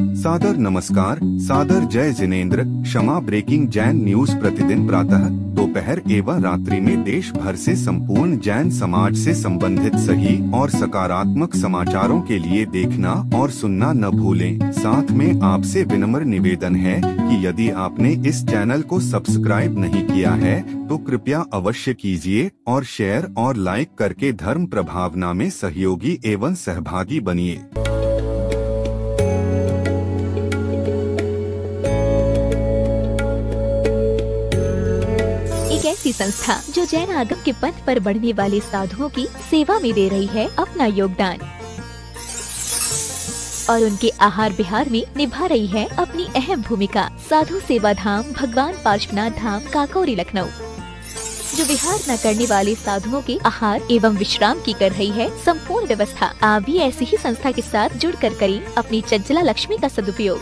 सादर नमस्कार, सादर जय जिनेंद्र। क्षमा ब्रेकिंग जैन न्यूज प्रतिदिन प्रातः, दोपहर एवं रात्रि में देश भर से संपूर्ण जैन समाज से संबंधित सही और सकारात्मक समाचारों के लिए देखना और सुनना न भूलें। साथ में आपसे विनम्र निवेदन है कि यदि आपने इस चैनल को सब्सक्राइब नहीं किया है तो कृपया अवश्य कीजिए और शेयर और लाइक करके धर्म प्रभावना में सहयोगी एवं सहभागी बनिए। ऐसी संस्था जो जैन आगम के पथ पर बढ़ने वाले साधुओं की सेवा में दे रही है अपना योगदान और उनके आहार विहार में निभा रही है अपनी अहम भूमिका। साधु सेवा धाम भगवान पार्श्वनाथ धाम काकोरी लखनऊ जो विहार न करने वाले साधुओं के आहार एवं विश्राम की कर रही है संपूर्ण व्यवस्था। आप भी ऐसी ही संस्था के साथ जुड़कर करें अपनी चंचला लक्ष्मी का सदुपयोग।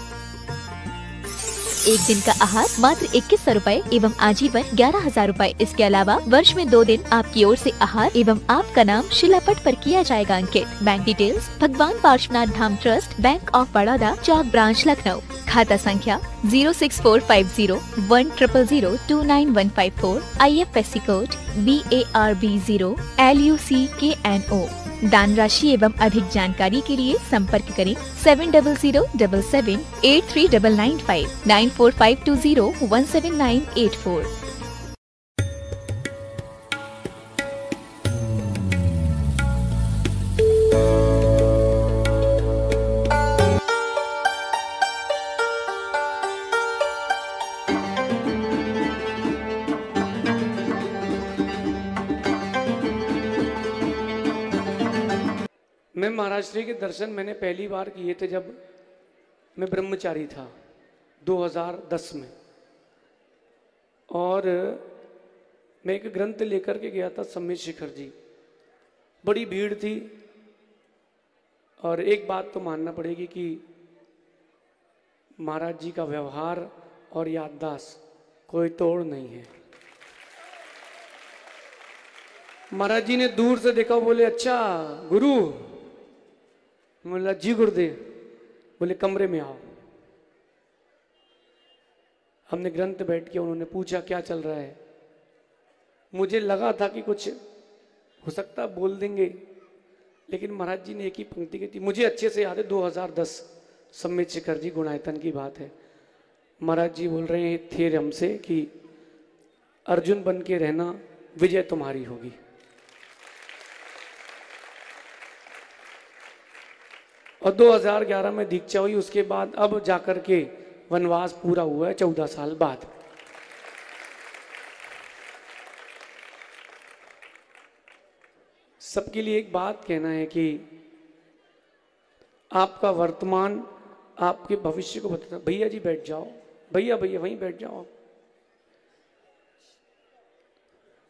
एक दिन का आहार मात्र 2100 रूपए एवं आजीवन 11,000 रूपए। इसके अलावा वर्ष में 2 दिन आपकी ओर से आहार एवं आपका नाम शिलापट पर किया जाएगा अंकित। बैंक डिटेल्स भगवान Parshvanath Dham trust, bank of Baroda, Chowk branch Lucknow. खाता संख्या 064501000299154। IFSC code BARB0 LUCKNO। दान राशि एवं अधिक जानकारी के लिए संपर्क करें 7007783995 9452017984। मैं महाराज श्री के दर्शन मैंने पहली बार किए थे जब मैं ब्रह्मचारी था 2010 में, और मैं एक ग्रंथ लेकर के गया था सम्मित शिखर जी। बड़ी भीड़ थी और एक बात तो मानना पड़ेगी कि महाराज जी का व्यवहार और याददाश्त कोई तोड़ नहीं है। महाराज जी ने दूर से देखा, बोले अच्छा गुरु। बोला जी गुरुदेव। बोले कमरे में आओ। हमने ग्रंथ बैठ के उन्होंने पूछा क्या चल रहा है। मुझे लगा था कि कुछ हो सकता बोल देंगे, लेकिन महाराज जी ने एक ही पंक्ति की थी। मुझे अच्छे से याद है 2010 सम्मित शिखर जी गुणायतन की बात है। महाराज जी बोल रहे थे हमसे कि अर्जुन बन के रहना, विजय तुम्हारी होगी। और 2011 में दीक्षा हुई। उसके बाद अब जाकर के वनवास पूरा हुआ है 14 साल बाद। सबके लिए एक बात कहना है कि आपका वर्तमान आपके भविष्य को बताता। भैया जी बैठ जाओ, भैया भैया वहीं बैठ जाओ।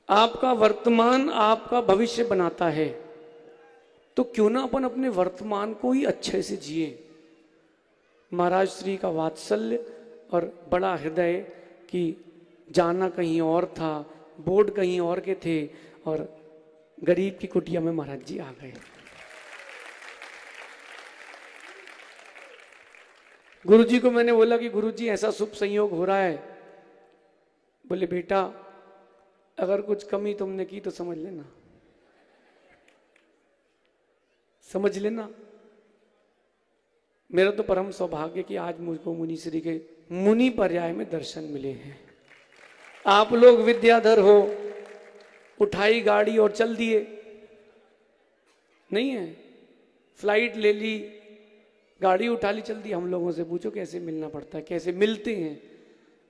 आपका वर्तमान आपका भविष्य बनाता है, तो क्यों ना अपन अपने वर्तमान को ही अच्छे से जिए। महाराज श्री का वात्सल्य और बड़ा हृदय कि जाना कहीं और था, बोर्ड कहीं और के थे और गरीब की कुटिया में महाराज जी आ गए। गुरु जी को मैंने बोला कि गुरु जी ऐसा शुभ संयोग हो रहा है। बोले बेटा अगर कुछ कमी तुमने की तो समझ लेना, समझ लेना। मेरा तो परम सौभाग्य कि आज मुझको मुनि श्री के मुनि पर्याय में दर्शन मिले हैं। आप लोग विद्याधर हो, उठाई गाड़ी और चल दिए, नहीं है फ्लाइट ले ली, गाड़ी उठा ली, चल दी। हम लोगों से पूछो कैसे मिलना पड़ता है, कैसे मिलते हैं।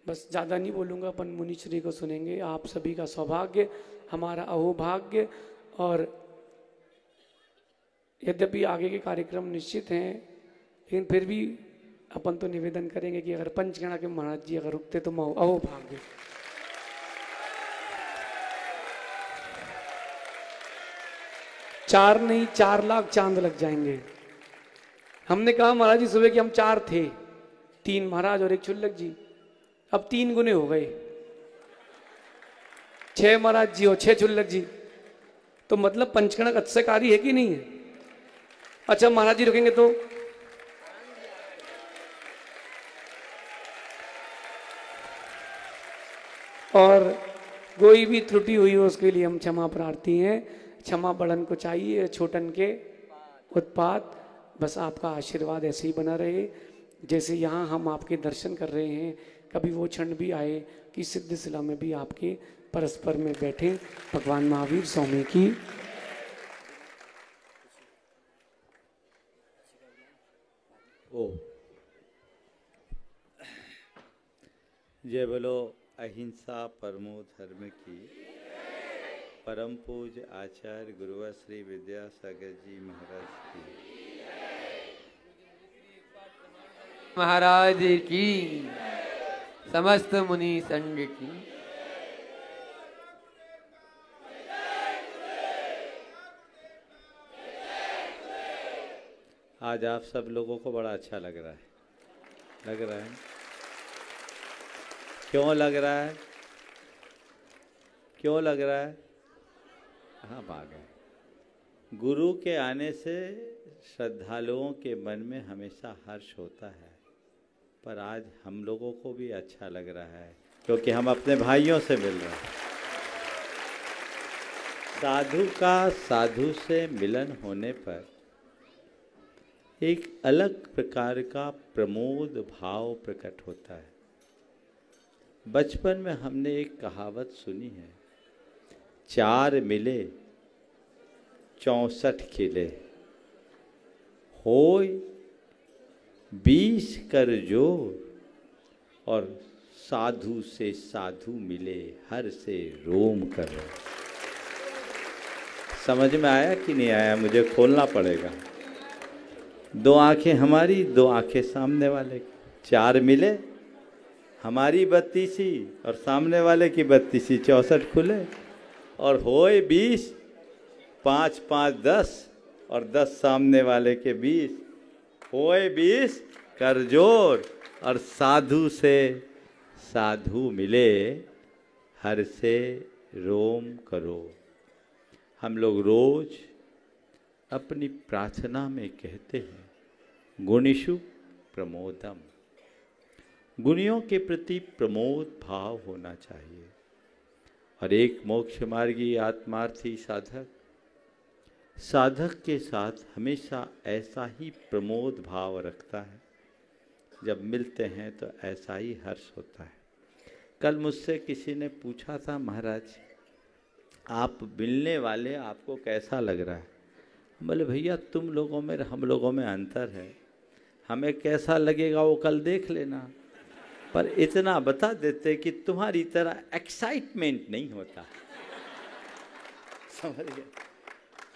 बस ज़्यादा नहीं बोलूँगा, अपन मुनि श्री को सुनेंगे। आप सभी का सौभाग्य, हमारा अहोभाग्य। और यद्यपि आगे के कार्यक्रम निश्चित हैं, लेकिन फिर भी अपन तो निवेदन करेंगे कि अगर पंचगणा के महाराज जी अगर रुकते तो अहोभाग्य। चार नहीं 4 लाख चांद लग जाएंगे। हमने कहा महाराज जी सुबह कि हम 4 थे, 3 महाराज और 1 छुल्लक जी, अब 3 गुने हो गए। 6 महाराज जी और 6 छुल्लक जी, तो मतलब पंचगणक अच्छकारी है कि नहीं है। अच्छा महाराज जी रुकेंगे तो और कोई भी त्रुटि हुई हो उसके लिए हम क्षमा प्रार्थी हैं। क्षमा बड़न को चाहिए, छोटन के उत्पात। बस आपका आशीर्वाद ऐसे ही बना रहे। जैसे यहाँ हम आपके दर्शन कर रहे हैं, कभी वो क्षण भी आए कि सिद्धशिला में भी आपके परस्पर में बैठे। भगवान महावीर स्वामी की ओ जय बोलो अहिंसा परमो धर्म की। परम पूज्य आचार्य गुरुवर श्री विद्यासागर जी महाराज की महाराज की, समस्त मुनि संघ की। आज आप सब लोगों को बड़ा अच्छा लग रहा है, क्यों लग रहा है? क्यों लग रहा है? हाँ, भाग है। गुरु के आने से श्रद्धालुओं के मन में हमेशा हर्ष होता है, पर आज हम लोगों को भी अच्छा लग रहा है क्योंकि हम अपने भाइयों से मिल रहे हैं। साधु का साधु से मिलन होने पर एक अलग प्रकार का प्रमोद भाव प्रकट होता है। बचपन में हमने एक कहावत सुनी है, 4 मिले 64 खिले, होय 20 कर जोर, और साधु से साधु मिले हर से रोम करो। समझ में आया कि नहीं आया? मुझे खोलना पड़ेगा। 2 आंखें हमारी, 2 आंखें सामने वाले की। 4 मिले, हमारी 32 और सामने वाले की 32, 64 खुले। और होए 20, 5 5 10 और 10 सामने वाले के 20, होए 20 कर जोर, और साधु से साधु मिले हर से रोम करो। हम लोग रोज अपनी प्रार्थना में कहते हैं गुणिषु प्रमोदम। गुणियों के प्रति प्रमोद भाव होना चाहिए। और एक मोक्ष मार्गी आत्मार्थी साधक के साथ हमेशा ऐसा ही प्रमोद भाव रखता है। जब मिलते हैं तो ऐसा ही हर्ष होता है। कल मुझसे किसी ने पूछा था, महाराज आप मिलने वाले आपको कैसा लग रहा है? बोले भैया तुम लोगों में हम लोगों में अंतर है, हमें कैसा लगेगा वो कल देख लेना, पर इतना बता देते कि तुम्हारी तरह एक्साइटमेंट नहीं होता। समझ गए?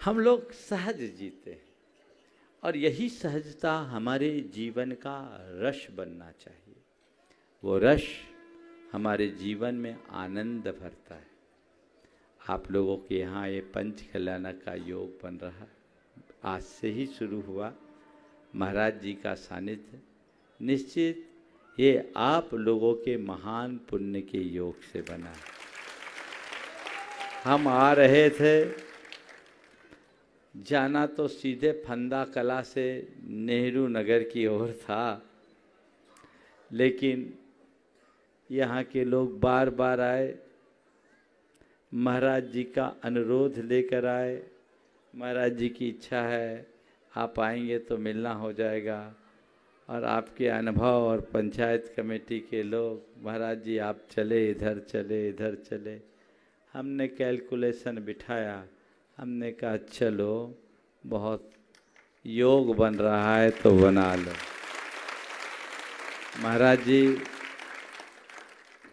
हम लोग सहज जीते हैं और यही सहजता हमारे जीवन का रस बनना चाहिए। वो रस हमारे जीवन में आनंद भरता है। आप लोगों के यहाँ ये पंच कल्याणक का योग बन रहा है, आज से ही शुरू हुआ। महाराज जी का सानिध्य निश्चित ये आप लोगों के महान पुण्य के योग से बना है। हम आ रहे थे, जाना तो सीधे फंदा कला से नेहरू नगर की ओर था, लेकिन यहाँ के लोग बार बार आए, महाराज जी का अनुरोध लेकर आए। महाराज जी की इच्छा है आप आएंगे तो मिलना हो जाएगा। और आपके अनुभव और पंचायत कमेटी के लोग, महाराज जी आप चले इधर चले इधर चले। हमने कैलकुलेशन बिठाया, हमने कहा चलो बहुत योग बन रहा है तो बना लो। महाराज जी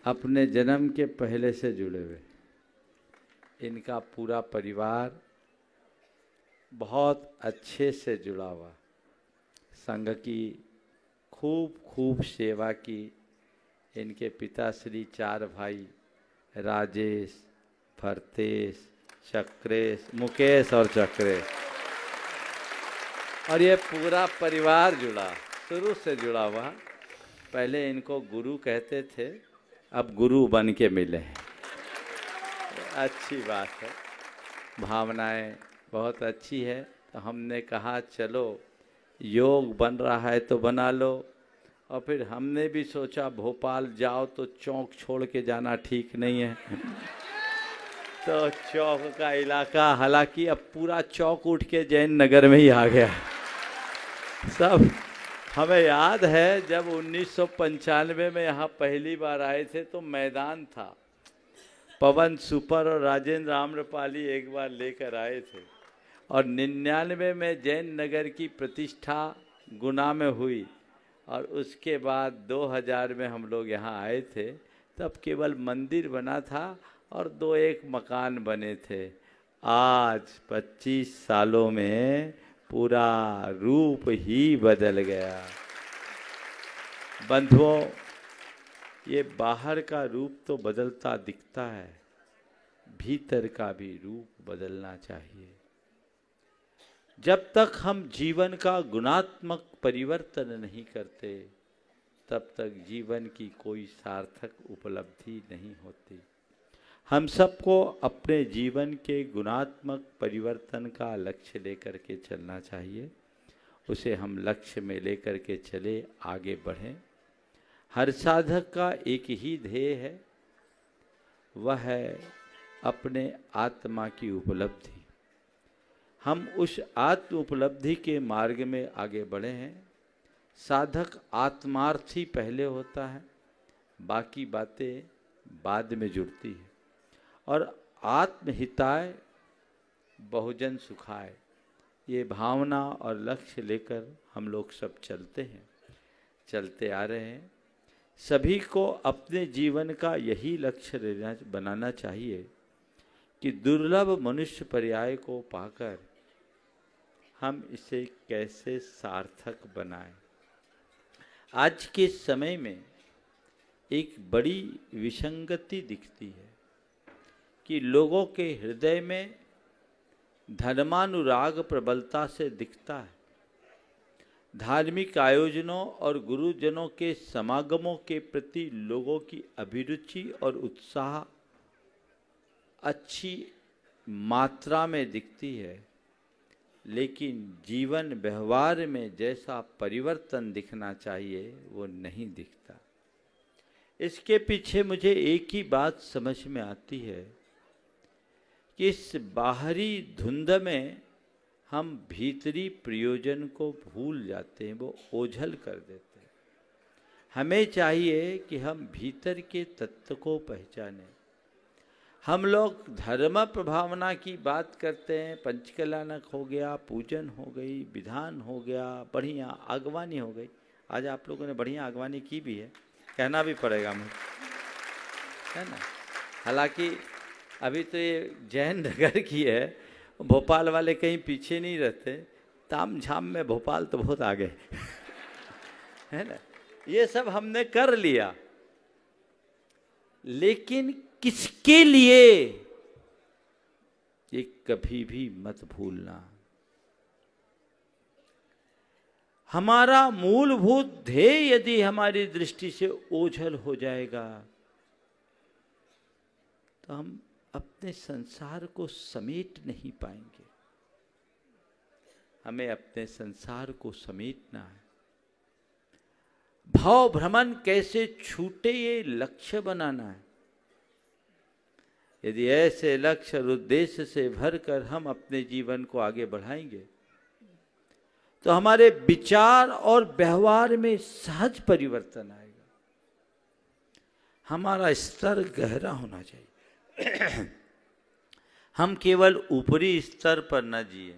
अपने जन्म के पहले से जुड़े हुए, इनका पूरा परिवार बहुत अच्छे से जुड़ा हुआ, संघ की खूब खूब सेवा की। इनके पिताश्री 4 भाई राजेश, भरतेश, चक्रेश, मुकेश और चक्रेश, और ये पूरा परिवार जुड़ा, शुरू से जुड़ा हुआ। पहले इनको गुरु कहते थे, अब गुरु बन के मिले हैं। अच्छी बात है, भावनाएं बहुत अच्छी है। तो हमने कहा चलो योग बन रहा है तो बना लो। और फिर हमने भी सोचा भोपाल जाओ तो चौक छोड़ के जाना ठीक नहीं है। तो चौक का इलाका, हालांकि अब पूरा चौक उठ के जैन नगर में ही आ गया सब। हमें याद है जब 1995 में यहाँ पहली बार आए थे तो मैदान था, पवन सुपर और राजेंद्र आम्रपाली एक बार लेकर आए थे, और 99 में जैन नगर की प्रतिष्ठा गुना में हुई, और उसके बाद 2000 में हम लोग यहाँ आए थे, तब केवल मंदिर बना था और 2-1 मकान बने थे। आज 25 सालों में पूरा रूप ही बदल गया। बंधुओं, ये बाहर का रूप तो बदलता दिखता है, भीतर का भी रूप बदलना चाहिए। जब तक हम जीवन का गुणात्मक परिवर्तन नहीं करते, तब तक जीवन की कोई सार्थक उपलब्धि नहीं होती। हम सबको अपने जीवन के गुणात्मक परिवर्तन का लक्ष्य लेकर के चलना चाहिए। उसे हम लक्ष्य में लेकर के चले, आगे बढ़ें। हर साधक का एक ही ध्येय है, वह है अपने आत्मा की उपलब्धि। हम उस आत्म उपलब्धि के मार्ग में आगे बढ़े हैं। साधक आत्मार्थी पहले होता है, बाकी बातें बाद में जुड़ती है। और आत्महिताय बहुजन सुखाय, ये भावना और लक्ष्य लेकर हम लोग सब चलते हैं, चलते आ रहे हैं। सभी को अपने जीवन का यही लक्ष्य बनाना चाहिए कि दुर्लभ मनुष्य पर्याय को पाकर हम इसे कैसे सार्थक बनाएं। आज के समय में एक बड़ी विसंगति दिखती है कि लोगों के हृदय में धर्मानुराग प्रबलता से दिखता है। धार्मिक आयोजनों और गुरुजनों के समागमों के प्रति लोगों की अभिरुचि और उत्साह अच्छी मात्रा में दिखती है, लेकिन जीवन व्यवहार में जैसा परिवर्तन दिखना चाहिए वो नहीं दिखता। इसके पीछे मुझे एक ही बात समझ में आती है कि इस बाहरी धुंध में हम भीतरी प्रयोजन को भूल जाते हैं, वो ओझल कर देते हैं। हमें चाहिए कि हम भीतर के तत्व को पहचानें। हम लोग धर्म प्रभावना की बात करते हैं, पंचकल्याणक हो गया, पूजन हो गई, विधान हो गया, बढ़िया आगवानी हो गई। आज आप लोगों ने बढ़िया आगवानी की भी है, कहना भी पड़ेगा मुझे, है ना। हालांकि अभी तो ये जैन नगर की है, भोपाल वाले कहीं पीछे नहीं रहते। ताम झाम में भोपाल तो बहुत आगे है ना। ये सब हमने कर लिया, लेकिन किसके लिए ये कभी भी मत भूलना। हमारा मूलभूत ध्येय यदि हमारी दृष्टि से ओझल हो जाएगा तो हम अपने संसार को समेट नहीं पाएंगे। हमें अपने संसार को समेटना है। भाव भ्रमण कैसे छूटे ये लक्ष्य बनाना है। यदि ऐसे लक्ष्य और उद्देश्य से भरकर हम अपने जीवन को आगे बढ़ाएंगे तो हमारे विचार और व्यवहार में सहज परिवर्तन आएगा। हमारा स्तर गहरा होना चाहिए। हम केवल ऊपरी स्तर पर न जिए,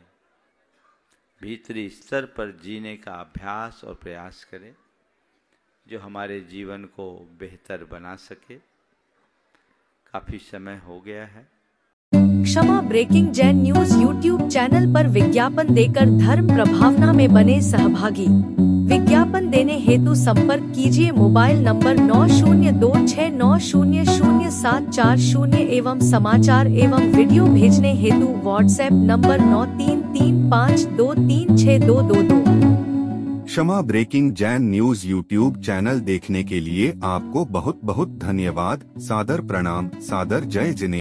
भीतरी स्तर पर जीने का अभ्यास और प्रयास करें, जो हमारे जीवन को बेहतर बना सके। काफी समय हो गया है। Kshama breaking Jain news YouTube channel पर विज्ञापन देकर धर्म प्रभावना में बने सहभागी। विज्ञापन देने हेतु संपर्क कीजिए मोबाइल नंबर 9026900740 एवं समाचार एवं वीडियो भेजने हेतु WhatsApp number 9335236222। Kshama breaking Jain news YouTube channel देखने के लिए आपको बहुत बहुत धन्यवाद। सादर प्रणाम। सादर जय जिनेंद्र।